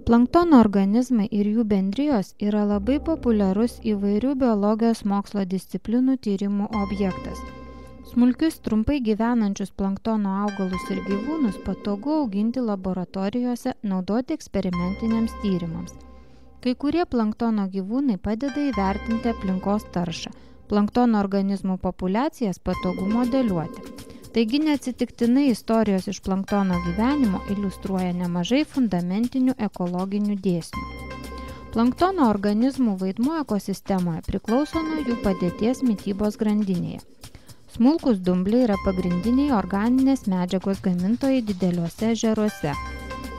Planktono organizmai ir jų bendrijos yra labai populiarus įvairių biologijos mokslo disciplinų tyrimų objektas. Smulkius trumpai gyvenančius planktono augalus ir gyvūnus patogu auginti laboratorijose, naudoti eksperimentiniams tyrimams. Kai kurie planktono gyvūnai padeda įvertinti aplinkos taršą. Planktono organizmų populiacijas patogu modeliuoti. Taigi neatsitiktinai istorijos iš planktono gyvenimo iliustruoja nemažai fundamentinių ekologinių dėsnių. Planktono organizmų vaidmuo ekosistemoje priklauso nuo jų padėties mitybos grandinėje. Smulkūs dumbliai yra pagrindiniai organinės medžiagos gamintojai dideliuose ežeruose.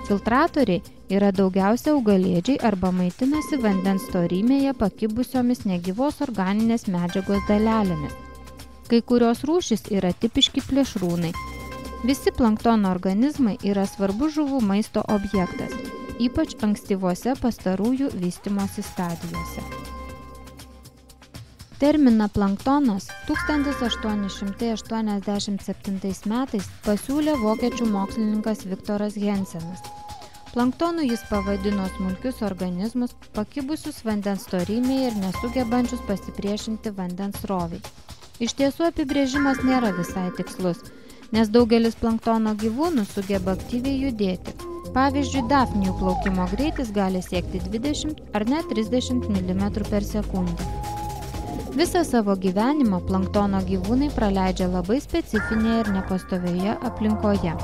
Filtratoriai yra daugiausia augalėdžiai arba maitinasi vandens storymėje pakibusiomis negyvos organinės medžiagos dalelėmis. Kai kurios rūšys yra tipiški plėšrūnai. Visi planktono organizmai yra svarbus žuvų maisto objektas, ypač ankstyvose pastarųjų vystymosi stadijose. Terminą planktonas 1887 metais pasiūlė vokiečių mokslininkas Viktoras Hensenas. Planktonu jis pavadino smulkius organizmus, pakibusius vandens storymėje ir nesugebančius pasipriešinti vandens srovei. Iš tiesų apibrėžimas nėra visai tikslus, nes daugelis planktono gyvūnų sugeba aktyviai judėti. Pavyzdžiui, dafnijų plaukimo greitis gali siekti 20 ar net 30 mm per sekundę. Visą savo gyvenimą planktono gyvūnai praleidžia labai specifinėje ir nepastovioje aplinkoje.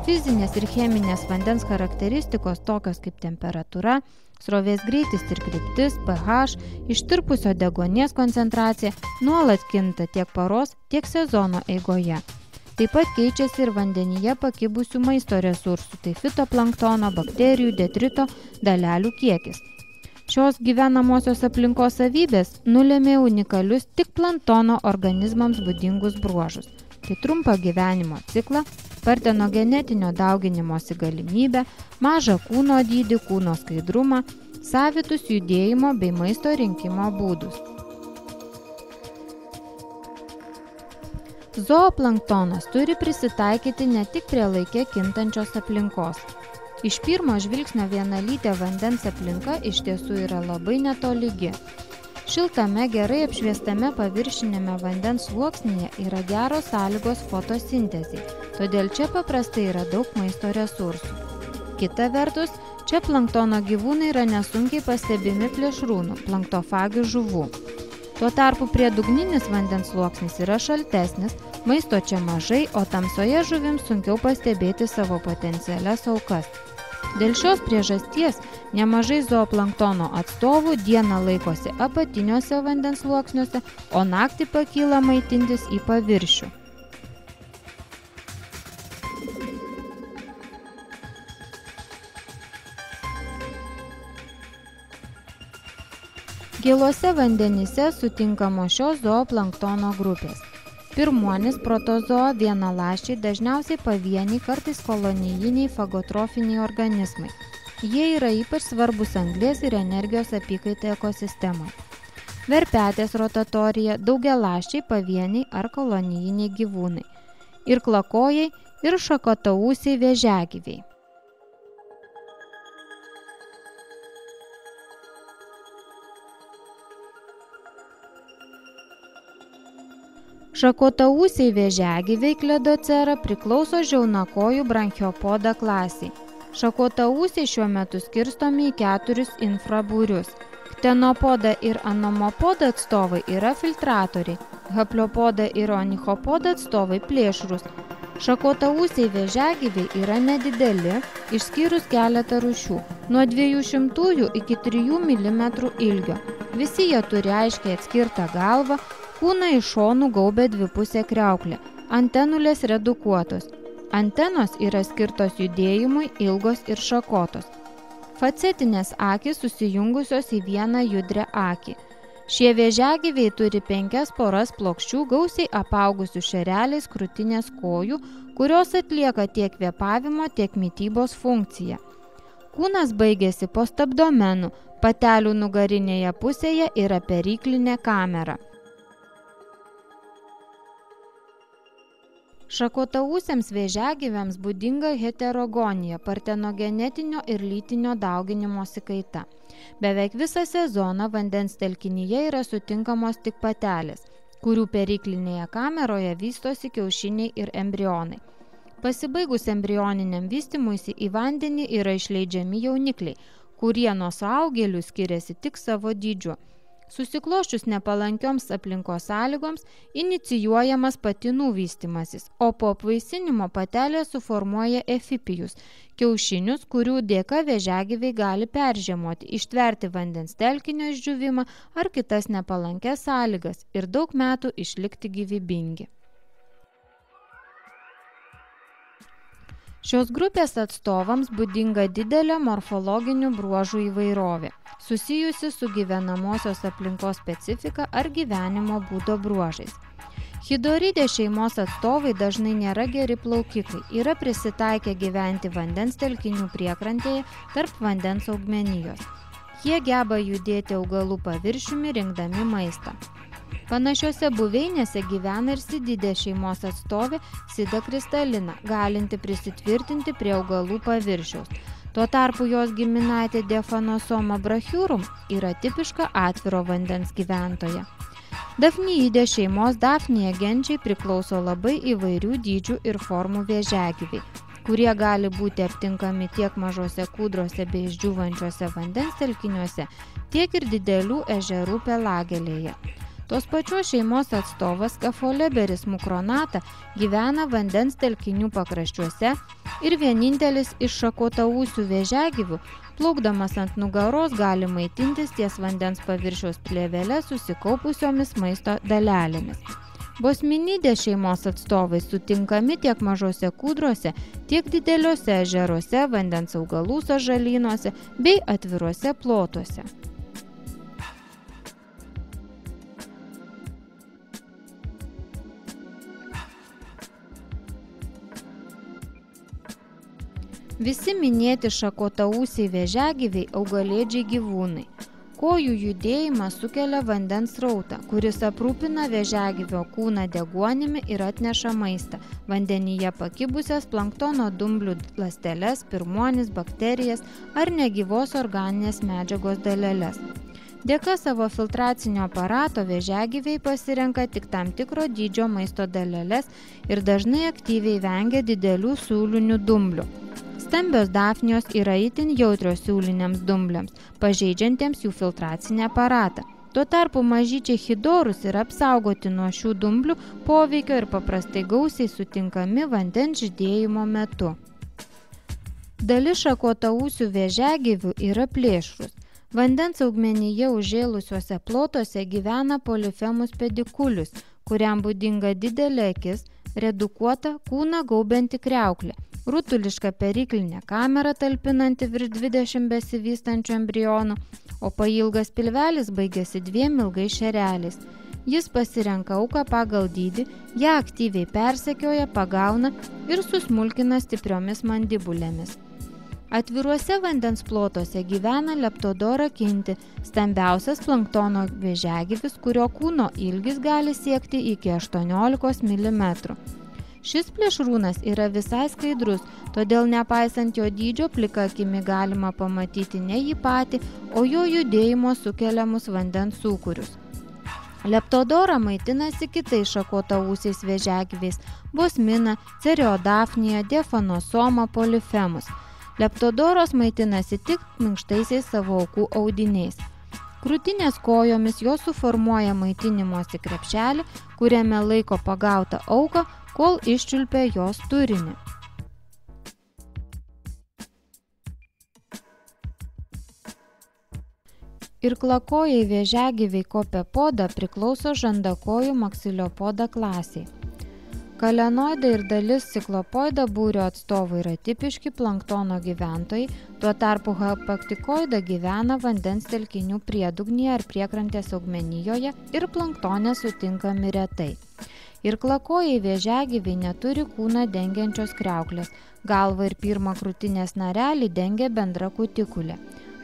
Fizinės ir cheminės vandens charakteristikos tokios kaip temperatūra, srovės greitis ir kryptis, pH, ištirpusio deguonies koncentracija nuolat kinta tiek paros, tiek sezono eigoje. Taip pat keičiasi ir vandenyje pakibusių maisto resursų, tai fitoplanktono, bakterijų, detrito, dalelių kiekis. Šios gyvenamosios aplinkos savybės nulėmė unikalius tik planktono organizmams būdingus bruožus. Tai trumpą gyvenimo ciklą, partenogenetinio dauginimosi galimybę, mažą kūno dydį, kūno skaidrumą, savitus judėjimo bei maisto rinkimo būdus. Zooplanktonas turi prisitaikyti ne tik prie laike kintančios aplinkos. Iš pirmo žvilgsnio vienalytė vandens aplinka iš tiesų yra labai netolygi. Šiltame, gerai apšviestame paviršinėme vandens sluoksnyje yra geros sąlygos fotosintezei, todėl čia paprastai yra daug maisto resursų. Kita vertus, čia planktono gyvūnai yra nesunkiai pastebimi plėšrūnų, planktofagių žuvų. Tuo tarpu priedugninis vandens sluoksnis yra šaltesnis, maisto čia mažai, o tamsoje žuvims sunkiau pastebėti savo potencialias aukas. Dėl šios priežasties nemažai zooplanktono atstovų dieną laikosi apatiniuose vandens sluoksniuose, o naktį pakyla maitintis į paviršių. Gėluose vandenyse sutinkamos šios zooplanktono grupės. Pirmuonis protozoo vienaląsčiai, dažniausiai pavieniai, kartais kolonijiniai fagotrofiniai organizmai. Jie yra ypač svarbus anglies ir energijos apykaitai ekosistemoje. Verpetės rotatorija, daugialąsčiai pavieniai ar kolonijiniai gyvūnai. Ir klakojai, ir šakotausiai vėžiagyviai. Šakotausiai vėžiagyviai Kledocera priklauso žiaunakojų branchiopoda klasiai. Šakotausiai šiuo metu skirstomi į 4 infrabūrius. Ktenopoda ir anomopoda atstovai yra filtratoriai, hapliopoda ir onichopoda atstovai plėšrūs. Šakotausiai vėžiagyviai yra nedideli, išskyrus keletą rūšių, nuo 200 iki 3 mm ilgio. Visi jie turi aiškiai atskirtą galvą, kūną iš šonų gaubia dvipusė kriauklė, antenulės redukuotos. Antenos yra skirtos judėjimui, ilgos ir šakotos. Facetinės akys susijungusios į vieną judrią akį. Šie vėžiagyviai turi 5 poras plokščių gausiai apaugusių šereliais krūtinės kojų, kurios atlieka tiek kvėpavimo, tiek mitybos funkciją. Kūnas baigiasi po stabdomenu, patelių nugarinėje pusėje yra periklinė kamera. Šakotaūsiams vėžiagyviams būdinga heterogonija, partenogenetinio ir lytinio dauginimosi kaita. Beveik visą sezoną vandens telkinyje yra sutinkamos tik patelės, kurių periklinėje kameroje vystosi kiaušiniai ir embrionai. Pasibaigus embrioniniam vystymuisi į vandenį yra išleidžiami jaunikliai, kurie nuo suaugėlių skiriasi tik savo dydžiu. Susiklosčius nepalankioms aplinkos sąlygoms inicijuojamas patinų vystymasis, o po apvaisinimo patelė suformuoja efipijus, kiaušinius, kurių dėka vėžiagyviai gali peržiemoti, ištverti vandens telkinio išdžiūvimą ar kitas nepalankės sąlygas ir daug metų išlikti gyvybingi. Šios grupės atstovams būdinga didelė morfologinių bruožų įvairovė, susijusi su gyvenamosios aplinkos specifika ar gyvenimo būdo bruožais. Chidoridės šeimos atstovai dažnai nėra geri plaukikai, yra prisitaikę gyventi vandens telkinių priekrantėje tarp vandens augmenijos. Jie geba judėti augalų paviršiumi rinkdami maistą. Panašiose buveinėse gyvena ir sididės šeimos atstovė Sida kristalina, galinti prisitvirtinti prie augalų paviršiaus. Tuo tarpu jos giminaitė Dephanosoma brachyurum yra tipiška atviro vandens gyventoja. Dafnijidės šeimos Dafnija genčiai priklauso labai įvairių dydžių ir formų vėžiagyviai, kurie gali būti aptinkami tiek mažose kūdrose bei išdžiūvančiuose vandens telkiniuose, tiek ir didelių ežerų pelagėlėje. Tos pačios šeimos atstovas Scapholeberis mukronata gyvena vandens telkinių pakraščiuose ir vienintelis iš šakotaūsių vėžiagyvių, plaukdamas ant nugaros gali maitintis ties vandens paviršiaus plėvele susikaupusiomis maisto dalelėmis. Bosminidės šeimos atstovai sutinkami tiek mažose kūdrose, tiek dideliuose ežeruose, vandens augalų sąžalynuose bei atviruose plotuose. Visi minėti šakotaūsiai vėžiagyviai augalėdžiai gyvūnai. Kojų judėjimas sukelia vandens srautą, kuris aprūpina vėžiagyvio kūną deguonimi ir atneša maistą, vandenyje pakibusias planktono dumblių ląsteles, pirmuonis, bakterijas ar negyvos organinės medžiagos daleles. Dėka savo filtracinio aparato vėžiagyviai pasirenka tik tam tikro dydžio maisto daleles ir dažnai aktyviai vengia didelių siūlinių dumblių. Stambios dafnijos yra itin jautrios siūliniams dumbliams, pažeidžiantiems jų filtracinį aparatą. Tuo tarpu mažyčiai chidorus yra apsaugoti nuo šių dumblių poveikio ir paprastai gausiai sutinkami vandens žydėjimo metu. Dalis šakotaūsių vėžiagyvių yra plėšrūs. Vandens augmenyje užžėlusiuose plotuose gyvena Polyphemus pediculius, kuriam būdinga didelė akis, redukuota kūną gaubianti kriauklė, rutuliška periklinė kamera talpinanti virš 20 besivystančių embrionų, o pailgas pilvelis baigiasi 2 ilgais šereliais. Jis pasirenka auką pagal dydį, ją aktyviai persekioja, pagauna ir susmulkina stipriomis mandibulėmis. Atviruose vandens plotuose gyvena Leptodora kinti, stambiausias planktono vėžiagyvis, kurio kūno ilgis gali siekti iki 18 mm. Šis plėšrūnas yra visai skaidrus, todėl nepaisant jo dydžio plika akimi galima pamatyti ne jį patį, o jo judėjimo sukeliamus vandens sūkurius. Leptodora maitinasi kitais šakotaūsiais vėžiagyviais – Bosmina, Cereodafnija, Dephanosoma, Polyphemus. Leptodoros maitinasi tik minkštaisiais savo aukų audiniais. Krūtinės kojomis jos suformuoja maitinimosi krepšelį, kuriame laiko pagautą auką, kol iščiulpia jos turinį. Irklakojai vėžiagyviai kopepoda priklauso žandakojų maksiliopoda klasiai. Kalenoidai ir dalis ciklopoida būrio atstovų yra tipiški planktono gyventojai, tuo tarpu hapaktikoida gyvena vandens telkinių priedugnyje ar priekrantės augmenijoje ir planktone sutinkami retai. Irklakojai vėžiagyviai neturi kūną dengiančios kriauklės, galvą ir pirmą krūtinės narelį dengia bendra kutikulė.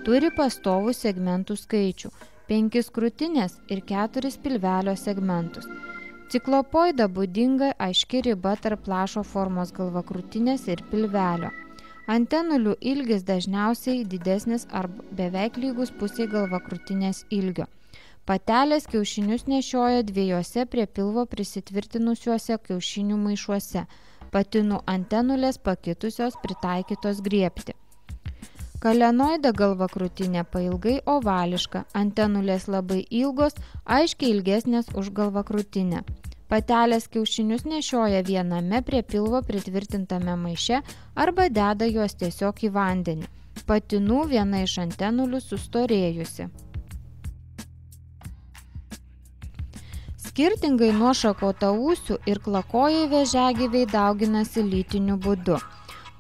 Turi pastovų segmentų skaičių – 5 krūtinės ir 4 pilvelio segmentus. Ciklopoidą būdinga aiški riba tarp lašo formos galvakrūtinės ir pilvelio. Antenulių ilgis dažniausiai didesnis arba beveik lygus pusiai galvakrūtinės ilgio. Patelės kiaušinius nešioja dviejose prie pilvo prisitvirtinusiuose kiaušinių maišuose. Patinų antenulės pakitusios pritaikytos griebti. Kalenoida galvakrūtinė pailgai ovališka, antenulės labai ilgos, aiškiai ilgesnės už galvakrūtinę. Patelės kiaušinius nešioja viename prie pilvo pritvirtintame maiše arba deda juos tiesiog į vandenį. Patinų viena iš antenulių sustorėjusi. Skirtingai nuo šakotaūsių ir klakojai vėžiagyviai dauginasi lytiniu būdu.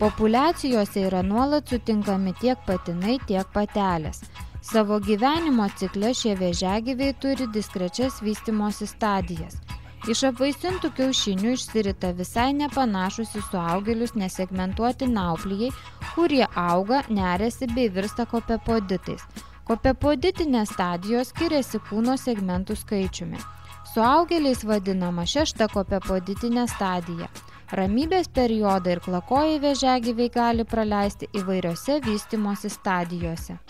Populiacijose yra nuolat sutinkami tiek patinai, tiek patelės. Savo gyvenimo cikle šie vėžiagyviai turi diskrečias vystymosi stadijas. Iš apvaisintų kiaušinių išsirita visai nepanašus į suaugėlius nesegmentuoti nauplijai, kurie auga, neriasi bei virsta kopepoditais. Kopepoditinės stadijos skiriasi kūno segmentų skaičiumi. Suaugėliais vadinama 6 kopepoditinė stadija. Ramybės periodą ir klakojai vėžiagyviai gali praleisti įvairiose vystymosi stadijose.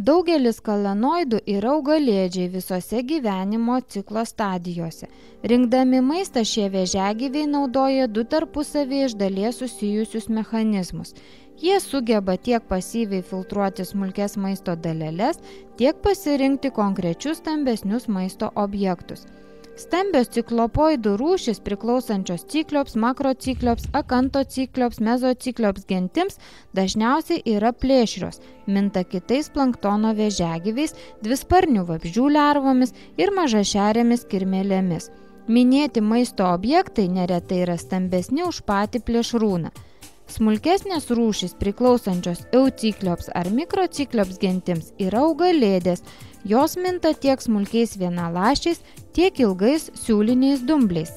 Daugelis kalenoidų yra augalėdžiai visose gyvenimo ciklo stadijose. Rinkdami maistą šie vėžiagyviai naudoja 2 tarpusavyje iš dalies susijusius mechanizmus. Jie sugeba tiek pasyviai filtruoti smulkes maisto daleles, tiek pasirinkti konkrečius stambesnius maisto objektus. Stambios ciklopoidų rūšys priklausančios cikliops, makrociklops, akantociklops, mezociklops gentims dažniausiai yra plėšrios, minta kitais planktono vėžiagyviais, dvisparnių vabzdžių lervomis ir mažašerėmis kirmėlėmis. Minėti maisto objektai neretai yra stambesni už patį plėšrūną. Smulkesnės rūšys priklausančios euciklops ar mikrociklops gentims yra augalėdės. Jos minta tiek smulkiais vienaląsčiais, tiek ilgais siūliniais dumbliais.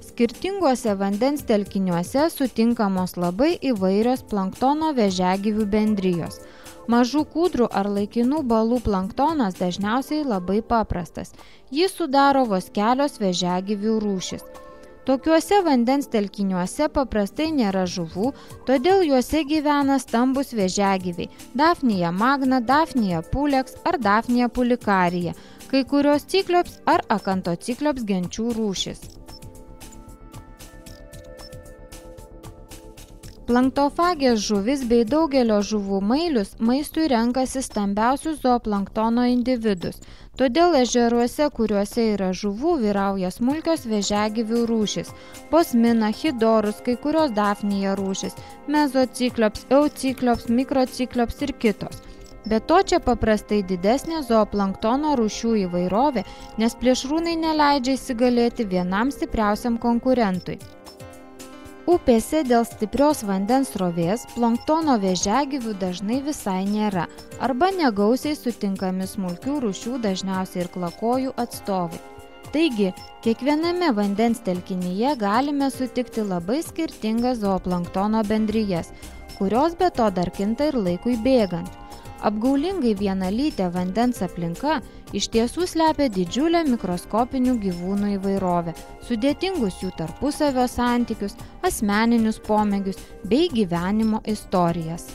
Skirtinguose vandens telkiniuose sutinkamos labai įvairios planktono vėžiagyvių bendrijos. Mažų kūdrų ar laikinų balų planktonas dažniausiai labai paprastas. Jį sudaro vos kelios vėžiagyvių rūšys. Tokiuose vandens telkiniuose paprastai nėra žuvų, todėl juose gyvena stambus vėžiagyviai – Daphnia magna, Daphnia pulex ar Daphnia pulicarija, kai kurios ciklops ar akantociklops genčių rūšys. Planktofagės žuvis bei daugelio žuvų mailius maistui renkasi stambiausius zooplanktono individus. Todėl ežeruose, kuriuose yra žuvų, vyrauja smulkios vėžiagyvių rūšys – posmina, hidorus, kai kurios Daphnia rūšys, mezociklops, euciklops, mikrociklops ir kitos. Be to čia paprastai didesnė zooplanktono rūšių įvairovė, nes plėšrūnai neleidžia įsigalėti vienam stipriausiam konkurentui. Upėse dėl stiprios vandens srovės planktono vėžiagyvių dažnai visai nėra, arba negausiai sutinkami smulkių rūšių dažniausiai ir klakojų atstovai. Taigi, kiekviename vandens telkinyje galime sutikti labai skirtingas zooplanktono bendrijas, kurios be to dar kinta ir laikui bėgant. Apgaulingai vienalytė vandens aplinka iš tiesų slepia didžiulę mikroskopinių gyvūnų įvairovę, sudėtingus jų tarpusavio santykius, asmeninius pomėgius bei gyvenimo istorijas.